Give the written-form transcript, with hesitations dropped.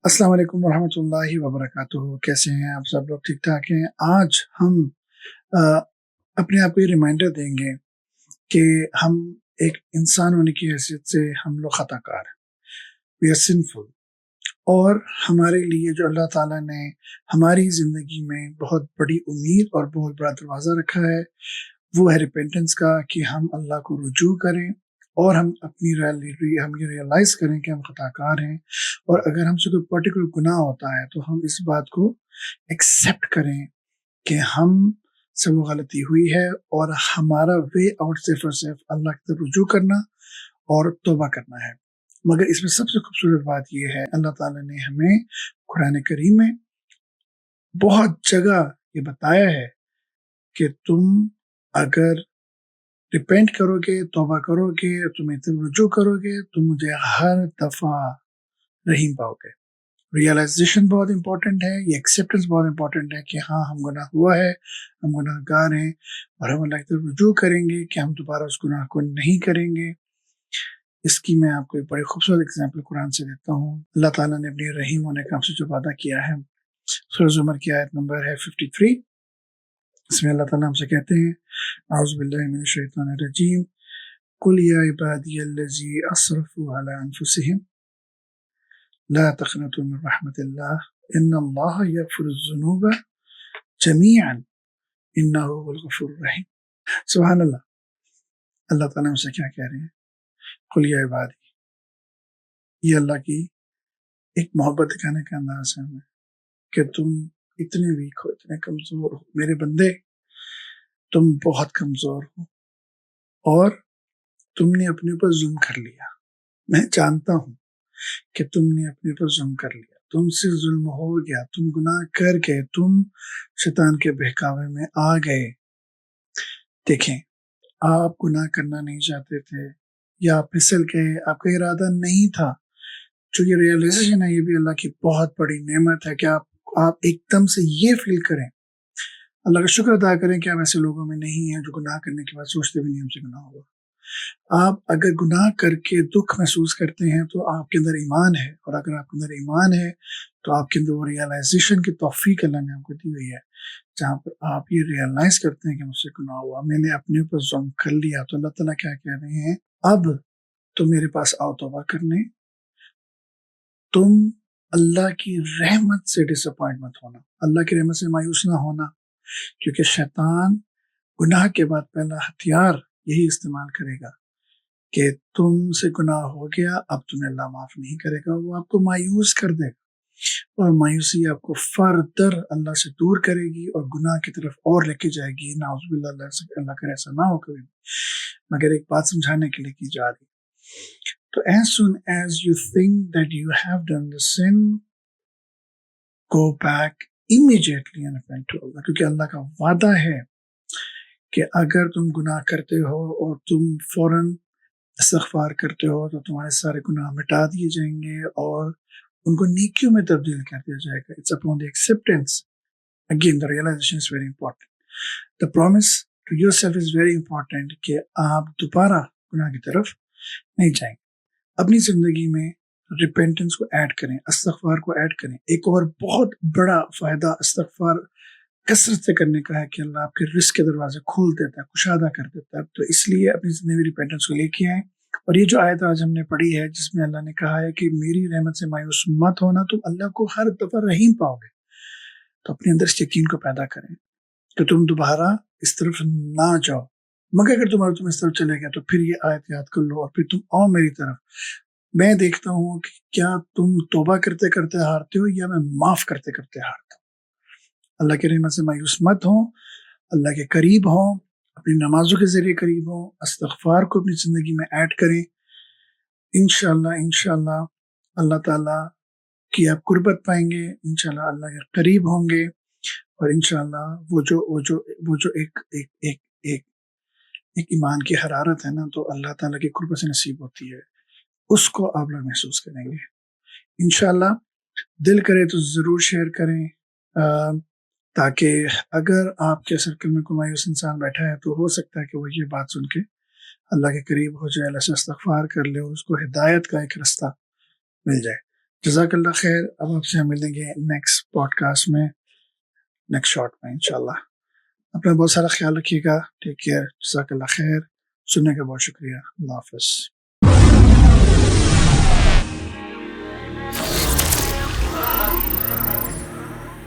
अस्सलाम वालेकुम वरहमतुल्लाहि वबरकातुहू। कैसे हैं आप सब लोग? ठीक ठाक हैं? आज हम अ, अपने आप को ये रिमाइंडर देंगे कि हम एक इंसान होने की हैसियत से हम लोग खताकार हैं, वी आर सिंफुल। और हमारे लिए जो अल्लाह ताला ने हमारी ज़िंदगी में बहुत बड़ी उम्मीद और बहुत बड़ा दरवाज़ा रखा है, वो है रिपेंटेंस का, कि हम अल्लाह को रुजू करें और हम अपनी हम ये रियलाइज़ करें कि हम खताकार हैं। और अगर हमसे कोई पर्टिकुलर गुनाह होता है तो हम इस बात को एक्सेप्ट करें कि हम से वो गलती हुई है और हमारा वे आउट सिर्फ और सिर्फ अल्लाह की तरफ रुजू करना और तौबा करना है। मगर इसमें सबसे खूबसूरत बात ये है, अल्लाह ताला ने हमें कुरान करीम में बहुत जगह ये बताया है कि तुम अगर रिपेंट करोगे, तौबा करोगे, तुम मेरी तरफ रुजू करोगे, तो मुझे हर दफ़ा रहीम पाओगे। रियलाइजेशन बहुत इंपॉर्टेंट है, ये एक्सेप्टेंस बहुत इंपॉर्टेंट है कि हाँ, हम गुनाह हुआ है, हम गुनाहगार हैं और हम अल्लाह की तरफ रुजू करेंगे कि हम दोबारा उस गुनाह को नहीं करेंगे। इसकी मैं आपको एक बड़ी खूबसूरत एग्जाम्पल कुरान से देता हूँ। अल्लाह ताला ने अपनी रहीम होने का हमसे जो वादा किया है, सूरह ज़ुमर की आयत नंबर है 53। इसमें अल्लाह ताला हमसे कहते हैं, औज़ु बिल्लाहि मिनश शैतानिर रजीम, कुल या इबादियल्लज़ी असरफ़ू अला अनफुसिहिम ला तक़नतू मिन रहमतिल्लाह इन्नल्लाह यग़फ़िरुज़्ज़ुनूब जमीअन इन्नहु हुवल गफ़ूरुर रहीम। सुभान अल्लाह। अल्लाह ताला हमसे क्या कह रहे हैं? कुल या इबादी, ये अल्लाह की एक मोहब्बत दिखाने का अंदाज है हमें कि तुम इतने वीक हो, इतने कमजोर हो, मेरे बंदे तुम बहुत कमजोर हो और तुमने अपने ऊपर जुल्म कर लिया। मैं जानता हूं कि तुमने अपने ऊपर जुल्म कर लिया, तुमसे जुल्म हो गया, तुम गुनाह कर गए, तुम शैतान के बहकावे में आ गए। देखें, आप गुनाह करना नहीं चाहते थे या आप फिसल गए, आपका इरादा नहीं था। जो ये रियलाइजेशन है, ये भी अल्लाह की बहुत बड़ी नेमत है कि आप एकदम से ये फील करें, अल्लाह का शुक्र अदा करें कि आप ऐसे लोगों में नहीं हैं जो गुनाह करने के बाद सोचते भी नहीं हमसे गुनाह होगा। आप अगर गुनाह करके दुख महसूस करते हैं तो आपके अंदर ईमान है, और अगर आपके अंदर ईमान है तो आपके अंदर वो रियलाइजेशन की तौफीक अल्लाह ने आपको दी हुई है, जहाँ पर आप ये रियलाइज करते हैं कि मुझसे गुनाह हुआ, मैंने अपने ऊपर जुल्म कर लिया। तो अल्लाह ताला क्या कह रहे हैं, अब तो मेरे पास आओ तौबा करने। तुम अल्लाह की रहमत से डिसअपॉइंट मत होना, अल्लाह की रहमत से मायूस ना होना, क्योंकि शैतान गुनाह के बाद पहला हथियार यही इस्तेमाल करेगा कि तुमसे गुनाह हो गया, अब तुम्हें अल्लाह माफ नहीं करेगा। वो आपको मायूस कर देगा और मायूसी आपको फर्दर अल्लाह से दूर करेगी और गुनाह की तरफ और लेके जाएगी। नाउज़ुबिल्लाह, अल्लाह करे ऐसा ना हो कभी। मगर एक बात समझाने के लिए की जा रही, तो as soon as you think that you have done the sin, go back immediately and repent to Allah, क्योंकि अल्लाह का वादा है कि अगर तुम गुनाह करते हो और तुम फौरन इस्तिग़फ़ार करते हो तो तुम्हारे सारे गुनाह मिटा दिए जाएंगे और उनको नेकियों में तब्दील कर दिया जाएगा। It's upon the acceptance. Again the realization is very important, the promise to yourself is very important कि आप दोबारा गुनाह की तरफ नहीं जाएंगे। अपनी जिंदगी में रिपेंटेंस को ऐड करें, इस्तिग़फ़ार को ऐड करें। एक और बहुत बड़ा फायदा इस्तिग़फ़ार कसरत से करने का है कि अल्लाह आपके रिस्क के दरवाजे खोल देता है, कुशादा कर देता है। तो इसलिए अपनी जिंदगी में रिपेंटेंस को लेके आए। और ये जो आयत आज हमने पढ़ी है, जिसमें अल्लाह ने कहा है कि मेरी रहमत से मायूस मत होना, तुम अल्लाह को हर दफा रहीम पाओगे। तो अपने अंदर इस यकीन को पैदा करें कि तुम दोबारा इस तरफ ना जाओ। मगर अगर तुम इस तरफ चले गए तो फिर ये आयत याद कर लो और फिर तुम आओ मेरी तरफ। मैं देखता हूँ कि क्या तुम तौबा करते करते हारते हो या मैं माफ करते करते हारता हूँ। अल्लाह की रहमत से मायूस मत हो, अल्लाह के करीब हो, अपनी नमाजों के जरिए करीब हो, इस्तिग़फ़ार को अपनी ज़िंदगी में ऐड करें। इंशाअल्लाह अल्लाह ताला की आप कुर्बत पाएंगे, इंशाअल्लाह अल्लाह के करीब होंगे और इंशाअल्लाह वो जो एक एक एक एक एक ईमान की हरारत है ना, तो अल्लाह ताला की कुर्बत से नसीब होती है, उसको आप लोग महसूस करेंगे इंशाअल्लाह। दिल करे तो ज़रूर शेयर करें, ताकि अगर आपके सर्कल में कोई मायूस इंसान बैठा है तो हो सकता है कि वो ये बात सुन के अल्लाह के करीब हो जाए, अल्लाह से इस्तिग़फ़ार कर ले, उसको हिदायत का एक रास्ता मिल जाए। جزاک اللہ خیر. اب آپ سے ہم ملیں گے نیکسٹ پوڈ کاسٹ میں، نیکسٹ شارٹ میں انشاءاللہ. اپنا بہت سارا خیال رکھیے گا. Take care. جزاک اللہ خیر. سننے کا بہت شکریہ. اللہ حافظ.